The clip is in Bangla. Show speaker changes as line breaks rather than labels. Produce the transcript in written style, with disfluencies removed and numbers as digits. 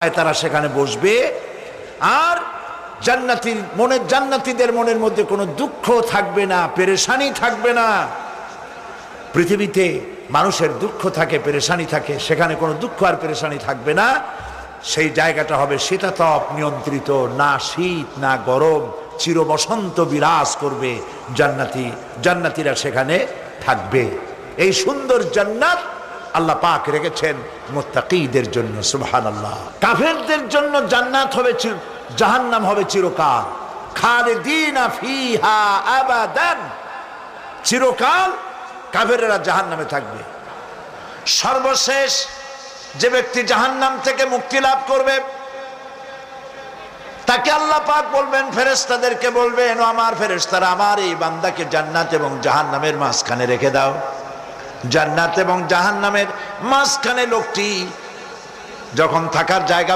তারা সেখানে বসবে। আর জান্নাতীদের মনের মধ্যে কোনো দুঃখ থাকবে না, পেরেশানি থাকবে না। পৃথিবীতে মানুষের দুঃখ থাকে, পেরেশানি থাকে, সেখানে কোনো দুঃখ আর পেরেশানি থাকবে না। সেই জায়গাটা হবে শীতাতপ নিয়ন্ত্রিত, না শীত না গরম, চির বসন্ত বিরাজ করবে। জান্নাতীরা সেখানে থাকবে। এই সুন্দর জান্নাত আল্লাহ পাক রেখেছেন মুত্তাকীদের জন্য। সুবহানাল্লাহ। কাফেরদের জন্য জান্নাত হবে, জাহান্নাম হবে চিরকাল। খালিদিনা ফিহা আবাদান, চিরকাল কাফেরেরা জাহান্নামে থাকবে। সর্বশেষ যে ব্যক্তি জাহান্নাম থেকে মুক্তি লাভ করবে তাকে আল্লাহ পাক বলবেন, ফেরেশতাদেরকে বলবেন, ও আমার ফেরেশতারা, আমার এই বান্দাকে জান্নাত এবং জাহান্নামের মাঝখানে রেখে দাও। জান্নাত এবং জাহান্নামের মাঝখানে লোকটি যখন থাকার জায়গা